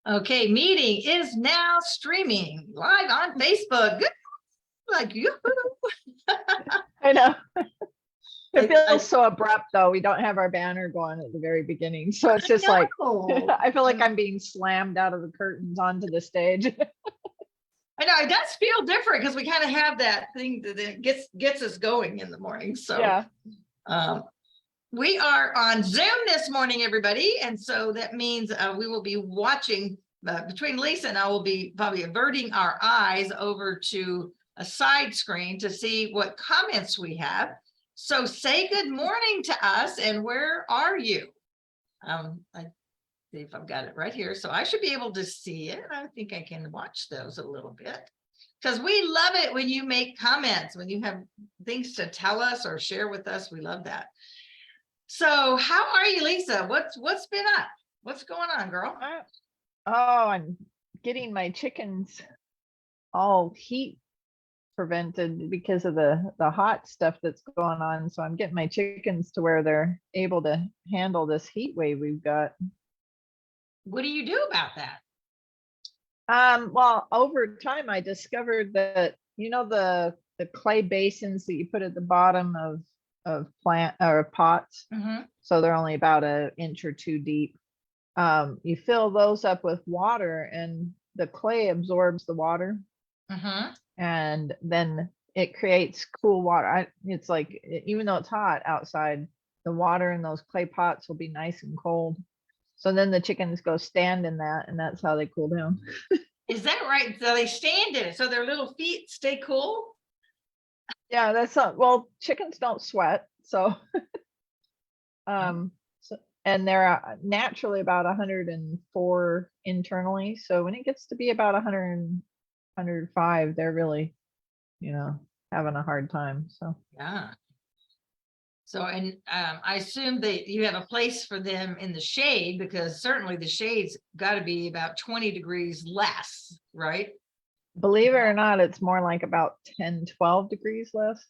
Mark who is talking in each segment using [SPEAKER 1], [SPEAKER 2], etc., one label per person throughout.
[SPEAKER 1] Okay, meeting is now streaming live on Facebook. Good, like you.
[SPEAKER 2] I know. It feels
[SPEAKER 1] I
[SPEAKER 2] so abrupt though. We don't have our banner going at the very beginning. So it's just like,
[SPEAKER 1] know.
[SPEAKER 2] I feel like I'm being slammed out of the curtains onto the stage.
[SPEAKER 1] I know it does feel different because we kind of have that thing that gets us going in the morning. So
[SPEAKER 2] Yeah.
[SPEAKER 1] We are on Zoom this morning, everybody. And so that means we will be watching between Lisa and I will be probably averting our eyes over to a side screen to see what comments we have. So say good morning to us and where are you? I see if I've got it right here. So I should be able to see it. I think I can watch those a little bit because we love it when you make comments, when you have things to tell us or share with us. We love that. So how are you, Lisa? What's been up? What's going on, girl?
[SPEAKER 2] I'm getting my chickens all heat prevented because of the hot stuff that's going on. So I'm getting my chickens to where they're able to handle this heat wave we've got.
[SPEAKER 1] What do you do about that?
[SPEAKER 2] Well, over time I discovered that, the clay basins that you put at the bottom of plant or pots.
[SPEAKER 1] Mm-hmm.
[SPEAKER 2] So they're only about an inch or two deep. You fill those up with water and the clay absorbs the water.
[SPEAKER 1] Mm-hmm.
[SPEAKER 2] And then it creates cool water. It's like, even though it's hot outside, the water in those clay pots will be nice and cold. So then the chickens go stand in that, and that's how they cool down.
[SPEAKER 1] Is that right? So they stand in it, so their little feet stay cool?
[SPEAKER 2] Yeah, that's not, well, chickens don't sweat, so and they're naturally about 104 internally. So when it gets to be about 100, 105, they're really, having a hard time. So
[SPEAKER 1] Yeah. So, and I assume that you have a place for them in the shade because certainly the shade's got to be about 20 degrees less, right?
[SPEAKER 2] believe it or not, it's more like about 10, 12 degrees less.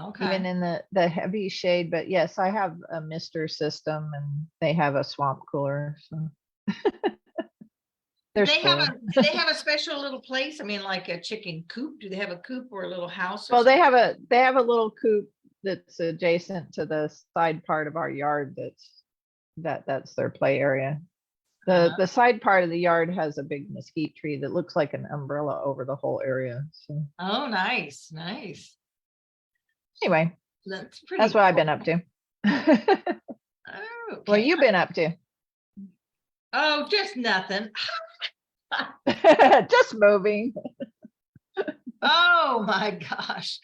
[SPEAKER 1] Okay.
[SPEAKER 2] Even in the heavy shade. But yes, I have a mister system and they have a swamp cooler. So
[SPEAKER 1] Do they have a special little place? I mean, like a chicken coop? Do they have a coop or a little house?
[SPEAKER 2] Well, they have a little coop that's adjacent to the side part of our yard. That's their play area. The side part of the yard has a big mesquite tree that looks like an umbrella over the whole area. So
[SPEAKER 1] oh, nice.
[SPEAKER 2] anyway,
[SPEAKER 1] that's pretty.
[SPEAKER 2] That's what I've been up to.
[SPEAKER 1] Oh, okay.
[SPEAKER 2] What you been up to?
[SPEAKER 1] Oh, just nothing.
[SPEAKER 2] Just moving.
[SPEAKER 1] Oh my gosh.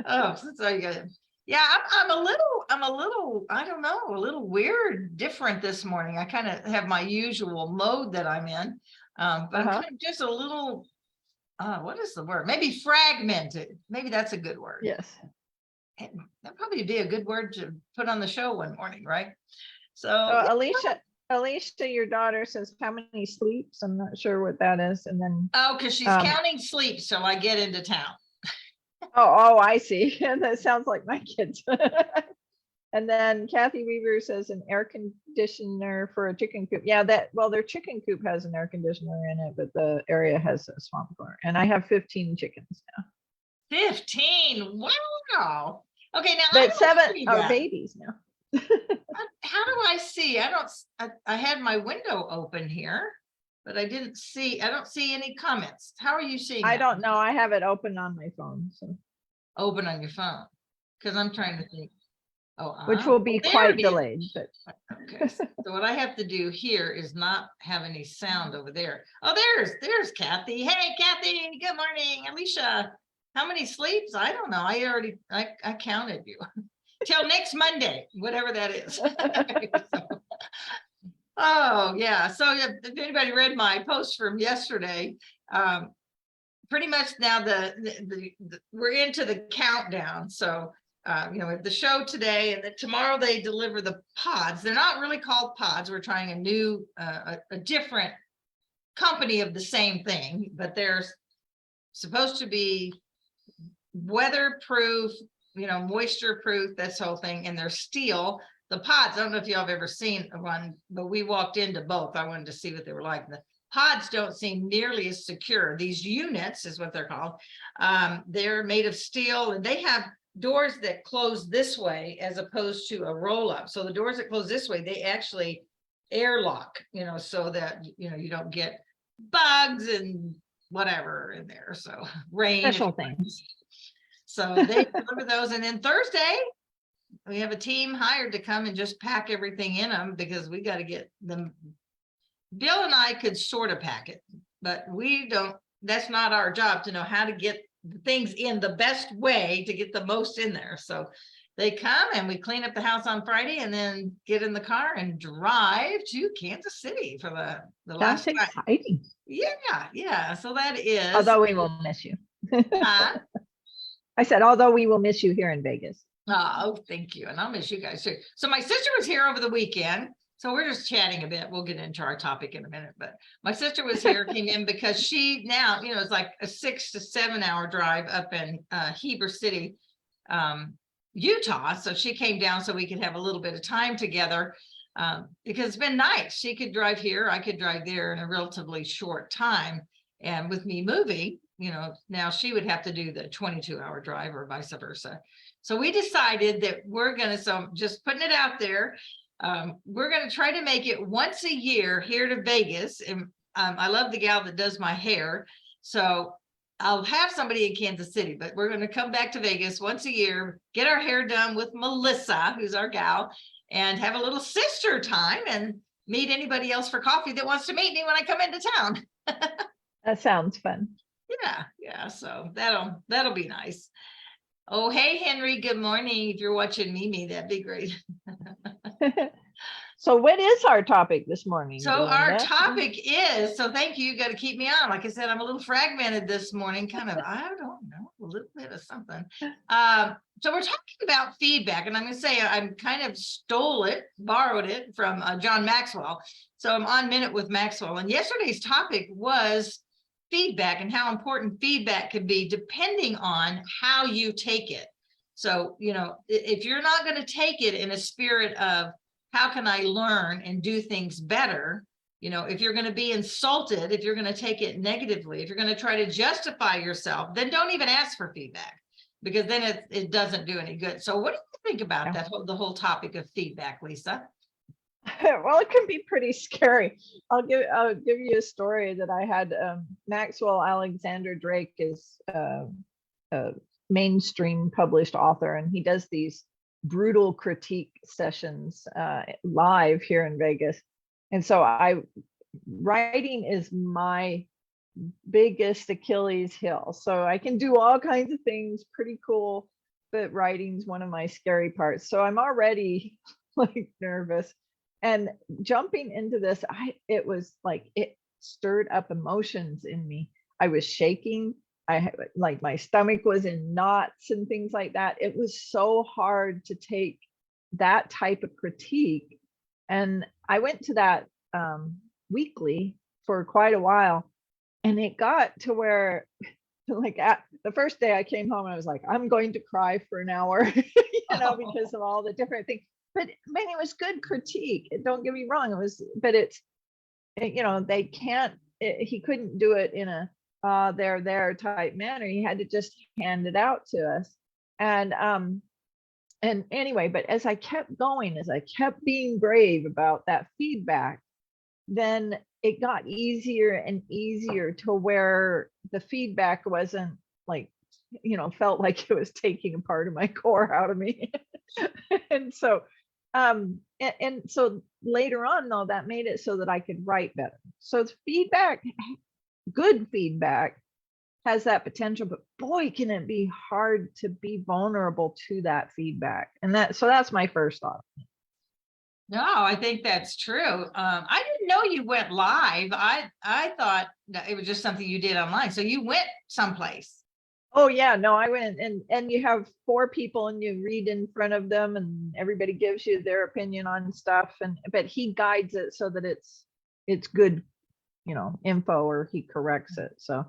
[SPEAKER 1] Oh, so you got. Yeah, I'm a little, I don't know, a little weird, different this morning. I kind of have my usual mode that I'm in, but I'm kind of just a little, what is the word? Maybe fragmented. Maybe that's a good word.
[SPEAKER 2] Yes.
[SPEAKER 1] That'd probably be a good word to put on the show one morning, right? So
[SPEAKER 2] Alicia, your daughter says how many sleeps? I'm not sure what that is. And then
[SPEAKER 1] because she's counting sleep till I get into town.
[SPEAKER 2] Oh, I see. That sounds like my kids. And then Kathy Weaver says an air conditioner for a chicken coop. Yeah, their chicken coop has an air conditioner in it, but the area has a swamp cooler. And I have 15 chickens now.
[SPEAKER 1] 15. Wow. Okay, now
[SPEAKER 2] but 7 are babies now.
[SPEAKER 1] How do I see? I had my window open here, but I don't see any comments. How are you seeing
[SPEAKER 2] I
[SPEAKER 1] that?
[SPEAKER 2] don't know. I have it open on my phone. So
[SPEAKER 1] open on your phone because I'm trying to think.
[SPEAKER 2] Which will be quite delayed. But
[SPEAKER 1] okay. So what I have to do here is not have any sound over there. Oh, there's Kathy. Hey, Kathy. Good morning, Alicia. How many sleeps? I don't know. I counted you. Till next Monday, whatever that is. Oh yeah. So if anybody read my post from yesterday, pretty much now we're into the countdown. So the show today and then tomorrow they deliver the pods. They're not really called pods. We're trying a new, a different company of the same thing, but they're supposed to be weatherproof, moisture proof, this whole thing, and they're steel, the pods, I don't know if y'all have ever seen one, but we walked into both. I wanted to see what they were like. The pods don't seem nearly as secure. These units is what they're called. They're made of steel, and they have doors that close this way as opposed to a roll up. So the doors that close this way, they actually airlock, so that, you don't get bugs and whatever in there. So rain.
[SPEAKER 2] Special things.
[SPEAKER 1] So they deliver those. And then Thursday, we have a team hired to come and just pack everything in them, because we got to get them. Bill and I could sort of pack it, but we don't, that's not our job to know how to get the things in the best way to get the most in there. So they come and we clean up the house on Friday and then get in the car and drive to Kansas City for the last
[SPEAKER 2] That's
[SPEAKER 1] time.
[SPEAKER 2] exciting.
[SPEAKER 1] Yeah. So that is.
[SPEAKER 2] Although we will miss you.
[SPEAKER 1] Huh?
[SPEAKER 2] I said, although we will miss you here in Vegas.
[SPEAKER 1] Oh, thank you. And I'll miss you guys too. So my sister was here over the weekend. So we're just chatting a bit. We'll get into our topic in a minute, but my sister was here, came in because she now, it's like a 6 to 7 hour drive up in Heber City, Utah. So she came down so we could have a little bit of time together, because it's been nice. She could drive here, I could drive there in a relatively short time. And with me moving, now she would have to do the 22-hour drive or vice versa. So we decided that we're going to, so just putting it out there, we're going to try to make it once a year here to Vegas. And I love the gal that does my hair. So I'll have somebody in Kansas City, but we're going to come back to Vegas once a year, get our hair done with Melissa, who's our gal, and have a little sister time and meet anybody else for coffee that wants to meet me when I come into town.
[SPEAKER 2] That sounds fun.
[SPEAKER 1] Yeah. So that'll be nice. Oh, hey, Henry, good morning. If you're watching Mimi, that'd be great.
[SPEAKER 2] So what is our topic this morning?
[SPEAKER 1] So our
[SPEAKER 2] Belinda?
[SPEAKER 1] topic is, so thank you. You got to keep me on. Like I said, I'm a little fragmented this morning, kind of, I don't know, a little bit of something. So we're talking about feedback, and I'm going to say I'm kind of borrowed it from John Maxwell. So I'm on Minute with Maxwell, and yesterday's topic was feedback and how important feedback can be depending on how you take it. So, if you're not going to take it in a spirit of how can I learn and do things better, if you're going to be insulted, if you're going to take it negatively, if you're going to try to justify yourself, then don't even ask for feedback, because then it doesn't do any good. So what do you think about the whole topic of feedback, Lisa?
[SPEAKER 2] Well, it can be pretty scary. I'll give you a story that I had. Maxwell Alexander Drake is a mainstream published author, and he does these brutal critique sessions live here in Vegas. And so writing is my biggest Achilles heel. So I can do all kinds of things pretty cool, but writing's one of my scary parts. So I'm already like nervous. And jumping into this, it was like, it stirred up emotions in me. I was shaking. Like my stomach was in knots and things like that. It was so hard to take that type of critique. And I went to that weekly for quite a while. And it got to where, like, at the first day I came home, I was like, I'm going to cry for an hour, because of all the different things. But I mean, it was good critique. Don't get me wrong. They can't, he couldn't do it in a they're type manner. He had to just hand it out to us. And anyway, but as I kept going, as I kept being brave about that feedback, then it got easier and easier to where the feedback wasn't like, felt like it was taking a part of my core out of me. And so and so later on, though, that made it so that I could write better. So the feedback, good feedback, has that potential, but boy, can it be hard to be vulnerable to that feedback. And that's my first thought.
[SPEAKER 1] No, I think that's true. I didn't know you went live. I thought that it was just something you did online. So you went someplace.
[SPEAKER 2] Oh yeah, no, I went, and you have 4 people and you read in front of them and everybody gives you their opinion on stuff, but he guides it so that it's good, info, or he corrects it. So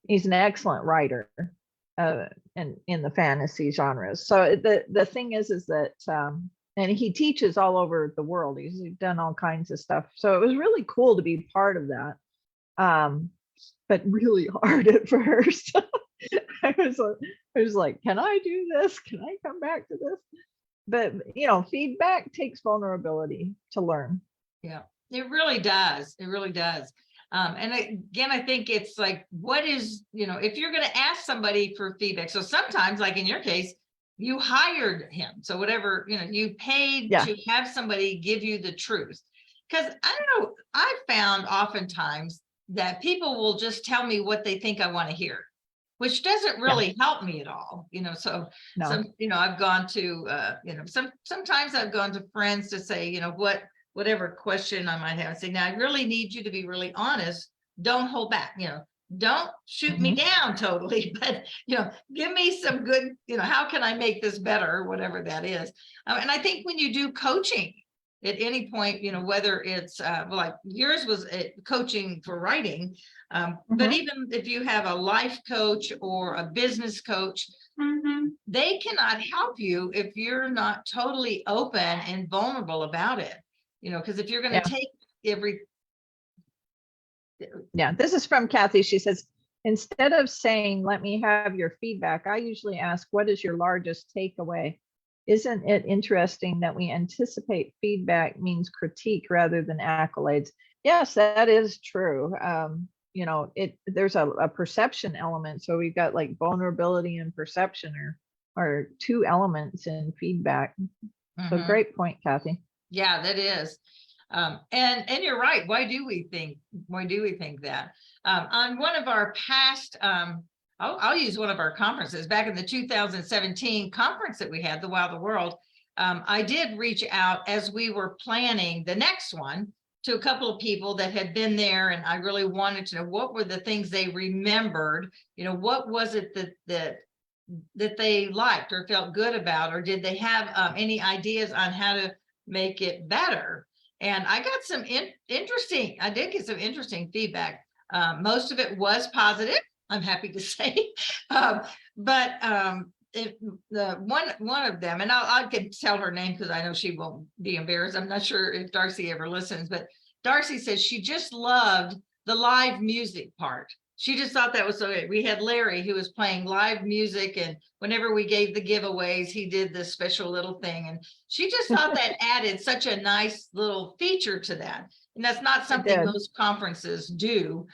[SPEAKER 2] he's an excellent writer in the fantasy genres. So the thing is that and he teaches all over the world. He's done all kinds of stuff. So it was really cool to be part of that. But really hard at first. I was like, can I do this? Can I come back to this? But feedback takes vulnerability to learn.
[SPEAKER 1] Yeah, it really does. It really does. And again, I think it's like, what is, if you're going to ask somebody for feedback. So sometimes, like in your case, you hired him. So whatever, you paid to have somebody give you the truth. Because I don't know, I found oftentimes that people will just tell me what they think I want to hear, which doesn't really help me at all. So
[SPEAKER 2] No.
[SPEAKER 1] I've gone to, sometimes I've gone to friends to say, whatever question I might have, I say, now I really need you to be really honest. Don't hold back, don't shoot me down totally, but, give me some good, how can I make this better, whatever that is. And I think when you do coaching at any point, whether it's like yours was coaching for writing, but even if you have a life coach or a business coach, they cannot help you if you're not totally open and vulnerable about it. Because if you're going to take every.
[SPEAKER 2] Yeah, this is from Kathy. She says, instead of saying, let me have your feedback, I usually ask, what is your largest takeaway? Isn't it interesting that we anticipate feedback means critique rather than accolades? Yes, that is true. There's a perception element. So we've got like vulnerability and perception are two elements in feedback. So great point, Kathy.
[SPEAKER 1] Yeah, that is. And you're right. Why do we think that? On one of our past, I'll use one of our conferences back in the 2017 conference that we had, the Wow the World. I did reach out as we were planning the next one to a couple of people that had been there, and I really wanted to know what were the things they remembered. What was it that they liked or felt good about, or did they have any ideas on how to make it better? And I got some I did get some interesting feedback. Most of it was positive, I'm happy to say. But the one of them, and I can tell her name because I know she won't be embarrassed. I'm not sure if Darcy ever listens, but Darcy says she just loved the live music part. She just thought that was so good. We had Larry who was playing live music, and whenever we gave the giveaways, he did this special little thing. And she just thought that added such a nice little feature to that. And that's not something most conferences do.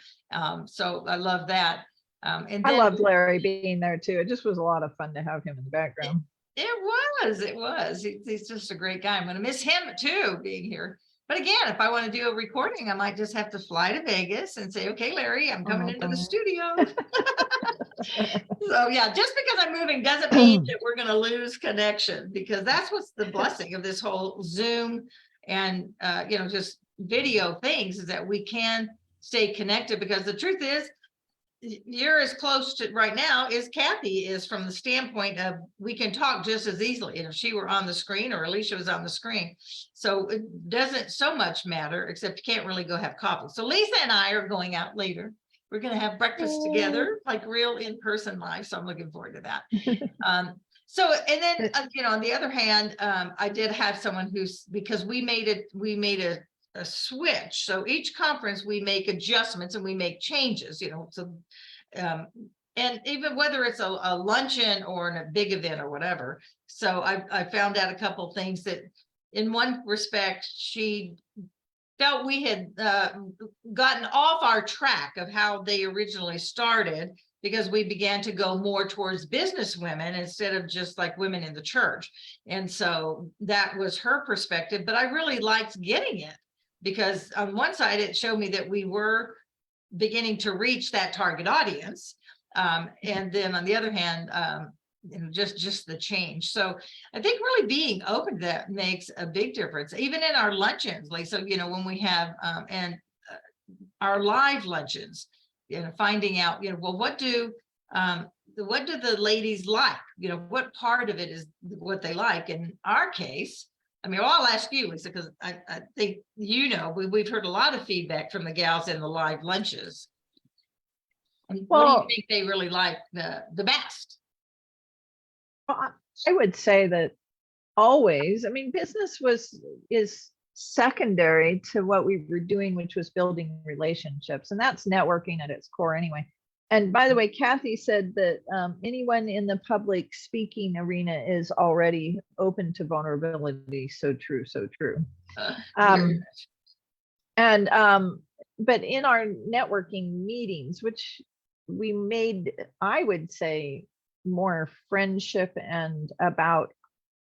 [SPEAKER 1] So I love that. And
[SPEAKER 2] I loved Larry being there too. It just was a lot of fun to have him in the background.
[SPEAKER 1] It was. He's just a great guy. I'm going to miss him too, being here. But again, if I want to do a recording, I might just have to fly to Vegas and say, okay, Larry, I'm coming into the studio. So yeah, just because I'm moving doesn't mean that we're going to lose connection, because that's what's the blessing of this whole Zoom and, just video things, is that we can stay connected, because the truth is, you're as close to right now as Kathy is, from the standpoint of we can talk just as easily if she were on the screen or Alicia was on the screen. So it doesn't so much matter, except you can't really go have coffee. So Lisa and I are going out later. We're going to have breakfast together, like real in-person live. So I'm looking forward to that. So, and then, on the other hand, I did have someone because we made a switch. So each conference we make adjustments and we make changes, so and even whether it's a luncheon or a big event or whatever. So I found out a couple things that in one respect she felt we had gotten off our track of how they originally started, because we began to go more towards business women instead of just like women in the church. And so that was her perspective, but I really liked getting it, because on one side, it showed me that we were beginning to reach that target audience. And then on the other hand, just the change. So I think really being open to that makes a big difference, even in our luncheons. Like, so, when we have, our live luncheons, finding out, well, what do the ladies like? What part of it is what they like? In our case, well, I'll ask you, Lisa, because I think, we've heard a lot of feedback from the gals in the live lunches. And what do you think they really like the best?
[SPEAKER 2] Well, I would say that always, I mean, business is secondary to what we were doing, which was building relationships. And that's networking at its core anyway. And by the way, Kathy said that anyone in the public speaking arena is already open to vulnerability. So true, so true.
[SPEAKER 1] Very much.
[SPEAKER 2] And but in our networking meetings, which we made, I would say, more friendship and about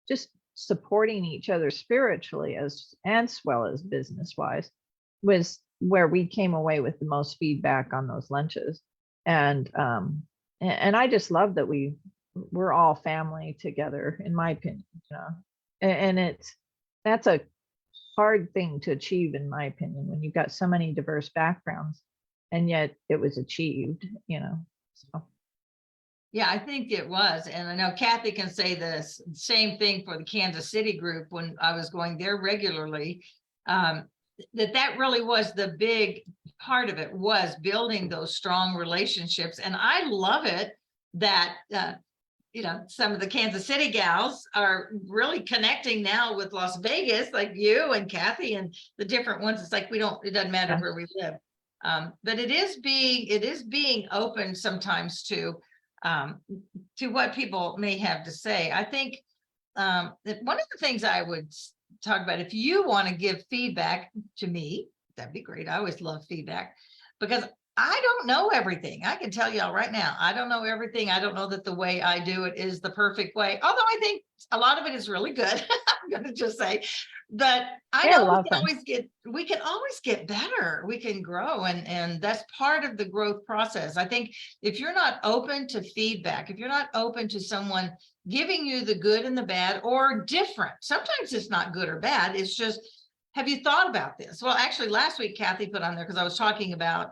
[SPEAKER 2] just supporting each other spiritually as well as business wise, was where we came away with the most feedback on those lunches. And I just love that we're all family together, in my opinion, you know. And that's a hard thing to achieve, in my opinion, when you've got so many diverse backgrounds, and yet it was achieved, you know. So
[SPEAKER 1] Yeah, I think it was. And I know Kathy can say the same thing for the Kansas City group when I was going there regularly. That really was the big part of it, was building those strong relationships. And I love it that, you know, some of the Kansas City gals are really connecting now with Las Vegas, like you and Kathy and the different ones. It's like, it doesn't matter
[SPEAKER 2] yeah.
[SPEAKER 1] where we live. But it is being open sometimes to what people may have to say. I think that one of the things I would talk about, if you want to give feedback to me, that'd be great. I always love feedback, because I don't know everything. I can tell y'all right now, I don't know everything. I don't know that the way I do it is the perfect way, although I think a lot of it is really good. I'm going to just say, but I know we can always get better. We can grow, and that's part of the growth process. I think if you're not open to feedback, if you're not open to someone giving you the good and the bad or different, sometimes it's not good or bad. It's just, have you thought about this? Well, actually last week, Kathy put on there, because I was talking about,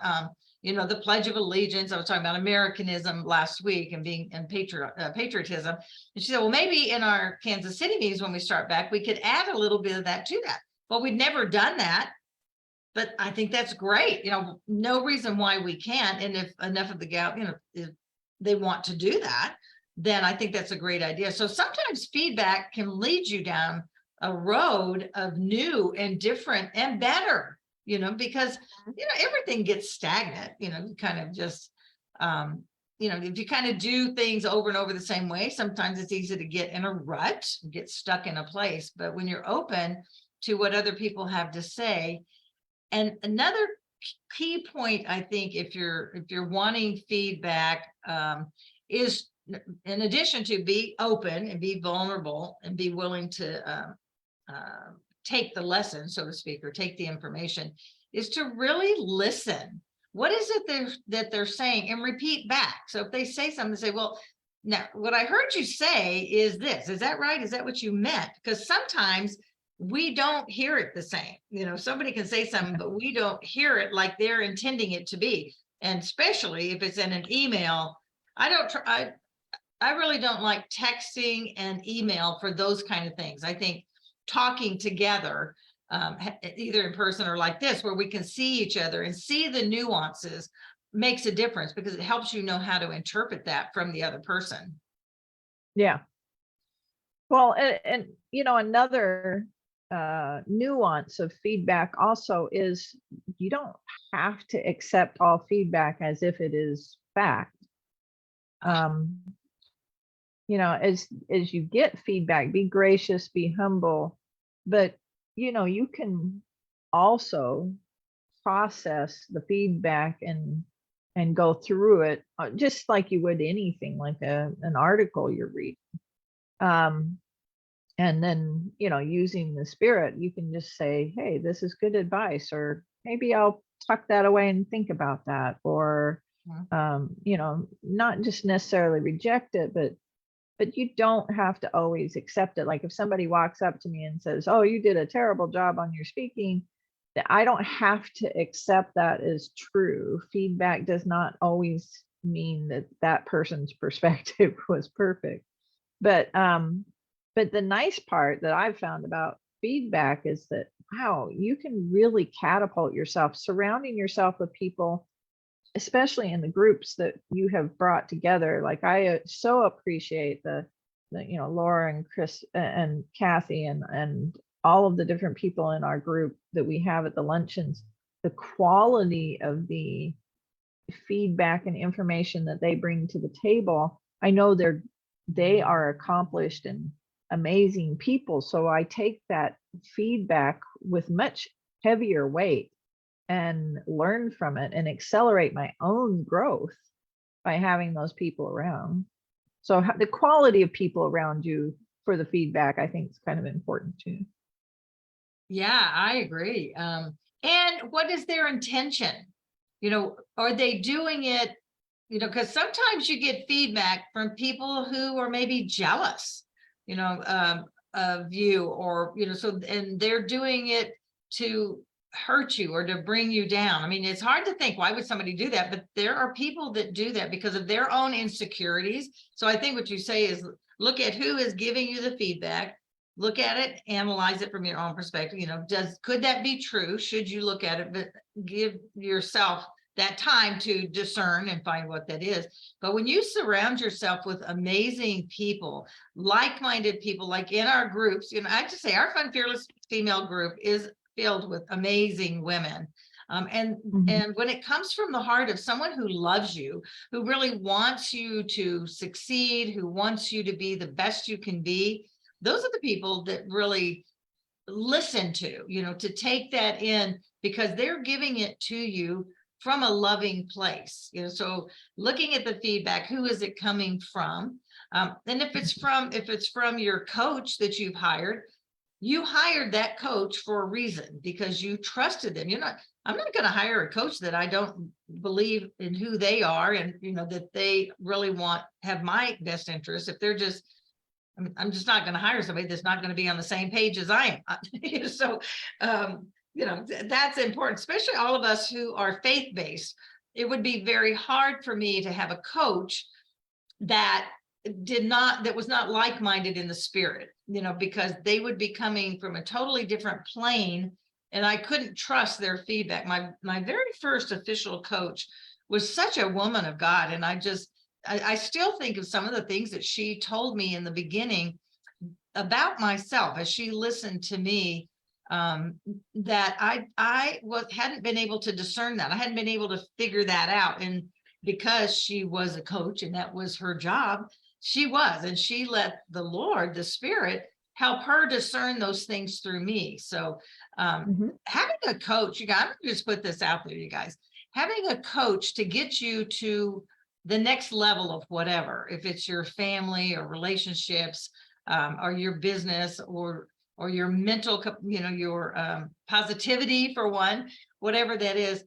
[SPEAKER 1] you know, the Pledge of Allegiance. I was talking about Americanism last week and patriotism. And she said, well, maybe in our Kansas City meetings, when we start back, we could add a little bit of that to that. Well, we'd never done that, but I think that's great. You know, no reason why we can't. And if enough of the gal, you know, if they want to do that, then I think that's a great idea. So sometimes feedback can lead you down a road of new and different and better, you know, because, you know, everything gets stagnant, you know, you kind of just, you know, if you kind of do things over and over the same way, sometimes it's easy to get in a rut, get stuck in a place. But when you're open to what other people have to say, and another key point, I think, if you're wanting feedback, is, in addition to be open and be vulnerable and be willing to take the lesson, so to speak, or take the information, is to really listen. What is it that they're saying, and repeat back. So if they say something, say, well, now what I heard you say is this, is that right? Is that what you meant? Because sometimes we don't hear it the same. You know, somebody can say something, but we don't hear it like they're intending it to be. And especially if it's in an email, I really don't like texting and email for those kind of things. I think talking together, either in person or like this, where we can see each other and see the nuances, makes a difference, because it helps you know how to interpret that from the other person.
[SPEAKER 2] Yeah. Well, and you know, another nuance of feedback also is, you don't have to accept all feedback as if it is fact. You know, as you get feedback, be gracious, be humble, but you know, you can also process the feedback and go through it just like you would anything, like an article you're reading. And then, you know, using the spirit, you can just say, hey, this is good advice, or maybe I'll tuck that away and think about that, or you know, not just necessarily reject it, but you don't have to always accept it. Like if somebody walks up to me and says, oh, you did a terrible job on your speaking, I don't have to accept that as true. Feedback does not always mean that that person's perspective was perfect. But the nice part that I've found about feedback is that, wow, you can really catapult yourself, surrounding yourself with people, especially in the groups that you have brought together. Like I so appreciate the Laura and Chris and Kathy and all of the different people in our group that we have at the luncheons, the quality of the feedback and information that they bring to the table. I know they are accomplished and amazing people. So I take that feedback with much heavier weight and learn from it and accelerate my own growth by having those people around. So the quality of people around you for the feedback, I think, is kind of important too.
[SPEAKER 1] Yeah, I agree. And what is their intention? Are they doing it, because sometimes you get feedback from people who are maybe jealous, of you, or, and they're doing it to hurt you or to bring you down. I mean, it's hard to think, why would somebody do that? But there are people that do that because of their own insecurities. So I think what you say is look at who is giving you the feedback, look at it, analyze it from your own perspective. Could that be true? Should you look at it, but give yourself that time to discern and find what that is. But when you surround yourself with amazing people, like-minded people, like in our groups, I have to say our Fun Fearless Female group is filled with amazing women. And when it comes from the heart of someone who loves you, who really wants you to succeed, who wants you to be the best you can be, those are the people that really listen to take that in, because they're giving it to you from a loving place. So looking at the feedback, who is it coming from? And if it's from your coach that you've hired, you hired that coach for a reason, because you trusted them. I'm not going to hire a coach that I don't believe in who they are, and that they really have my best interest. If they're just, I'm just not going to hire somebody that's not going to be on the same page as I am. So, that's important, especially all of us who are faith-based. It would be very hard for me to have a coach that was not like-minded in the spirit, because they would be coming from a totally different plane, and I couldn't trust their feedback. My very first official coach was such a woman of God, and I still think of some of the things that she told me in the beginning about myself as she listened to me, that I hadn't been able to discern that. I hadn't been able to figure that out. And because she was a coach and that was her job, and she let the Lord, the Spirit, help her discern those things through me. So having a coach, I'm gonna just put this out there, you guys, having a coach to get you to the next level of whatever, if it's your family or relationships, or your business, or your mental, your positivity, for one, whatever that is.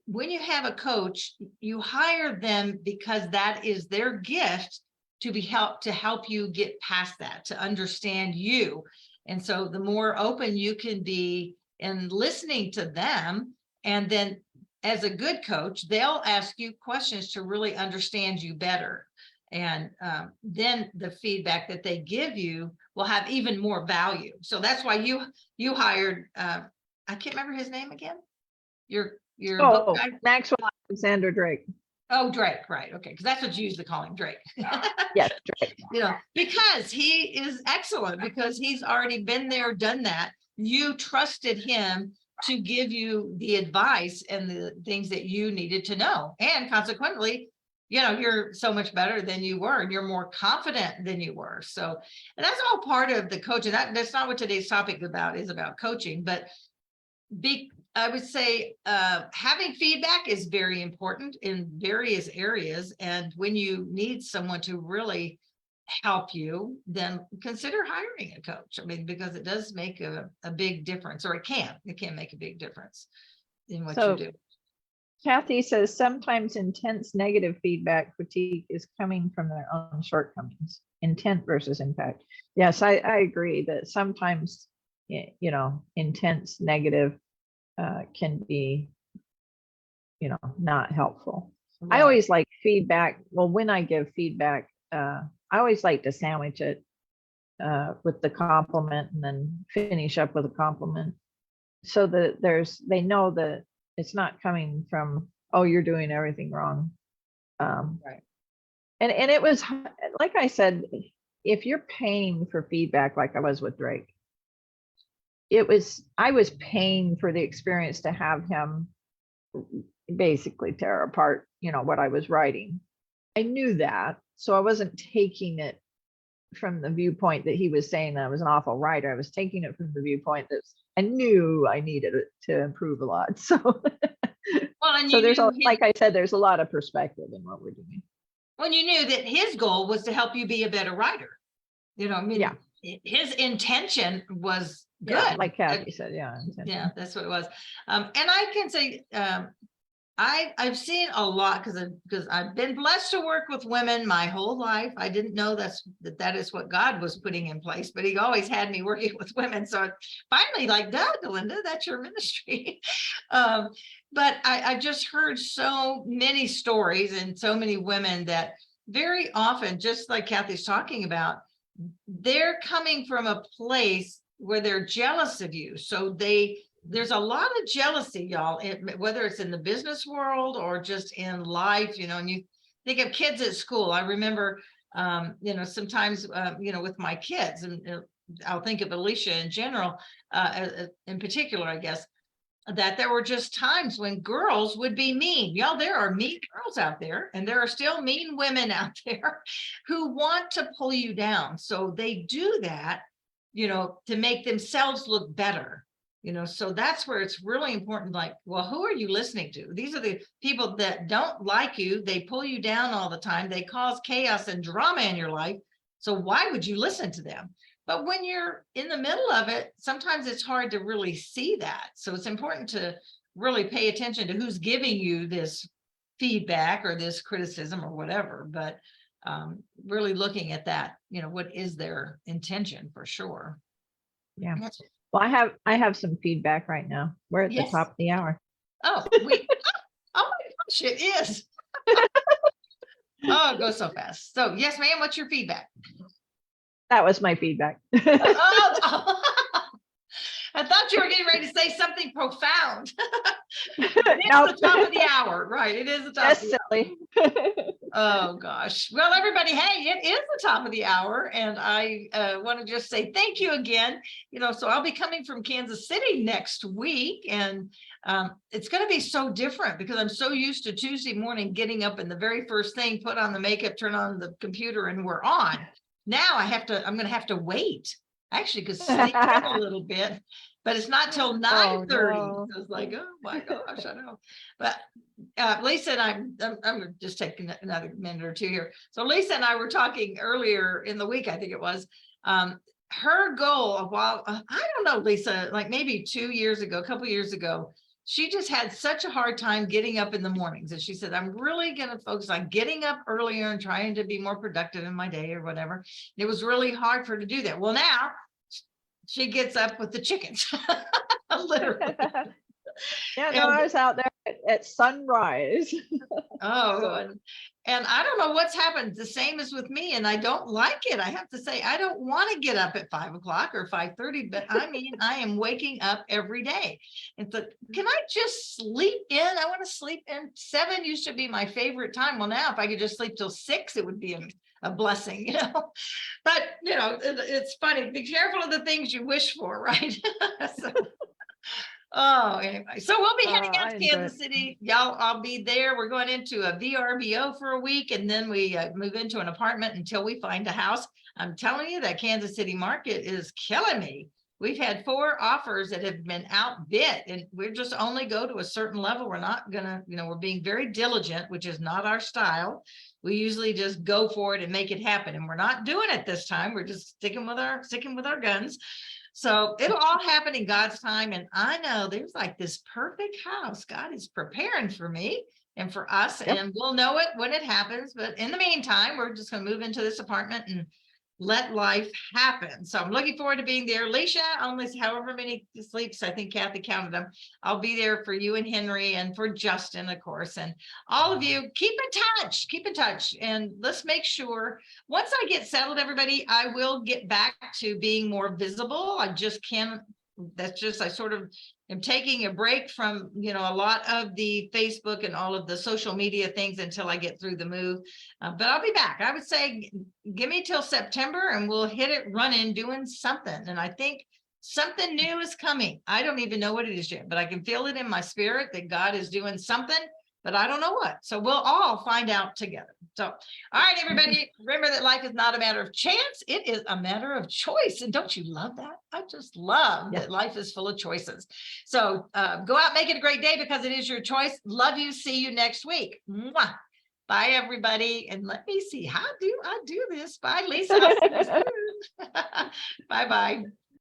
[SPEAKER 1] When you have a coach, you hire them because that is their gift to help you get past that, to understand you. And so the more open you can be in listening to them, and then as a good coach, they'll ask you questions to really understand you better. And then the feedback that they give you will have even more value. So that's why you hired, I can't remember his name again. Your book guy?
[SPEAKER 2] Maxwell Alexander Drake.
[SPEAKER 1] Oh, Drake, right. Okay, because that's what you usually call him, Drake.
[SPEAKER 2] Yes, Drake.
[SPEAKER 1] Because he is excellent, because he's already been there, done that. You trusted him to give you the advice and the things that you needed to know. And consequently, you're so much better than you were, and you're more confident than you were. So, and that's all part of the coaching. That's not what today's topic is about coaching, but I would say having feedback is very important in various areas. And when you need someone to really help you, then consider hiring a coach. I mean, because it does make a big difference, or it can make a big difference in what you do.
[SPEAKER 2] Kathy says sometimes intense negative feedback fatigue is coming from their own shortcomings. Intent versus impact. Yes, I agree that sometimes, intense negative can be, not helpful. Right. I always like feedback. Well, when I give feedback, I always like to sandwich it with the compliment and then finish up with a compliment, so that they know that it's not coming from, oh, you're doing everything wrong. Right. And it was, like I said, if you're paying for feedback like I was with Drake, I was paying for the experience to have him basically tear apart, what I was writing. I knew that. So I wasn't taking it from the viewpoint that he was saying that I was an awful writer. I was taking it from the viewpoint that I knew I needed it to improve a lot. So,
[SPEAKER 1] Well, and
[SPEAKER 2] so
[SPEAKER 1] you
[SPEAKER 2] there's
[SPEAKER 1] knew
[SPEAKER 2] like I said, there's a lot of perspective in what we're doing.
[SPEAKER 1] when you knew that his goal was to help you be a better writer. I mean,
[SPEAKER 2] Yeah.
[SPEAKER 1] His intention was good.
[SPEAKER 2] Yeah, like Kathy said, yeah.
[SPEAKER 1] Yeah, that's what it was. And I can say, I've seen a lot because I've been blessed to work with women my whole life. I didn't know that is what God was putting in place, but he always had me working with women. So I finally like, duh, Delinda, that's your ministry. But I just heard so many stories and so many women that very often, just like Kathy's talking about, they're coming from a place where they're jealous of you. So there's a lot of jealousy, y'all, whether it's in the business world or just in life, and you think of kids at school. I remember, sometimes, with my kids, and I'll think of Alicia in general, in particular, I guess, that there were just times when girls would be mean. Y'all, there are mean girls out there, and there are still mean women out there who want to pull you down. So they do that, to make themselves look better. So that's where it's really important. Like, well, who are you listening to? These are the people that don't like you. They pull you down all the time. They cause chaos and drama in your life. So why would you listen to them? But when you're in the middle of it, sometimes it's hard to really see that. So it's important to really pay attention to who's giving you this feedback or this criticism or whatever. But really looking at that, what is their intention for sure.
[SPEAKER 2] Yeah. Well, I have some feedback right now. We're at the top of the hour.
[SPEAKER 1] Oh, oh my gosh, it is. Oh, it goes so fast. So yes, ma'am, what's your feedback?
[SPEAKER 2] That was my feedback.
[SPEAKER 1] Oh, I thought you were getting ready to say something profound. It's the top of the hour, right? It is the top.
[SPEAKER 2] That's silly.
[SPEAKER 1] Oh gosh. Well, everybody, hey, it is the top of the hour, and I want to just say thank you again. So I'll be coming from Kansas City next week, and it's going to be so different because I'm so used to Tuesday morning getting up and the very first thing, put on the makeup, turn on the computer, and we're on. Now I'm going to have to wait. Actually, because sleep in a little bit, but it's not till 9:30.
[SPEAKER 2] No.
[SPEAKER 1] So it's like, oh my gosh, I know. But Lisa and I'm going to just take another minute or two here. So Lisa and I were talking earlier in the week, I think it was, her goal of while, I don't know, Lisa, like maybe 2 years ago, a couple years ago, she just had such a hard time getting up in the mornings. And she said, I'm really going to focus on getting up earlier and trying to be more productive in my day or whatever. And it was really hard for her to do that. Well, now she gets up with the chickens, literally.
[SPEAKER 2] Yeah, no, I was out there at sunrise.
[SPEAKER 1] Oh,
[SPEAKER 2] So.
[SPEAKER 1] and I don't know what's happened. The same as with me, and I don't like it. I have to say, I don't want to get up at 5 o'clock or 5:30, but I mean, I am waking up every day. And so, can I just sleep in? I want to sleep in. 7 used to be my favorite time. Well, now if I could just sleep till 6, it would be a blessing, But it's funny. Be careful of the things you wish for, right? So, oh, anyway, so we'll be heading out to Kansas City. Y'all, I'll be there. We're going into a VRBO for a week, and then we move into an apartment until we find a house. I'm telling you, that Kansas City market is killing me. We've had 4 offers that have been outbid, and we're just only go to a certain level. We're not gonna, we're being very diligent, which is not our style. We usually just go for it and make it happen, and we're not doing it this time. We're just sticking with our guns. So it'll all happen in God's time. And I know there's like this perfect house God is preparing for me and for us. Yep. And we'll know it when it happens. But in the meantime, we're just going to move into this apartment and let life happen. So I'm looking forward to being there. Alicia, only however many sleeps, I think Kathy counted them. I'll be there for you and Henry and for Justin, of course. And all of you, keep in touch. And let's make sure once I get settled, everybody, I will get back to being more visible. I just can't. That's just, I sort of am taking a break from, you know, a lot of the Facebook and all of the social media things until I get through the move. But I'll be back. I would say give me till September and we'll hit it running doing something. And I think something new is coming. I don't even know what it is yet, but I can feel it in my spirit that God is doing something, but I don't know what. So we'll all find out together. So, all right, everybody, remember that life is not a matter of chance. It is a matter of choice. And don't you love that? I just love that life is full of choices. So go out, make it a great day because it is your choice. Love you. See you next week. Mwah. Bye, everybody. And let me see, how do I do this? Bye, Lisa. I'll see you soon. Bye-bye.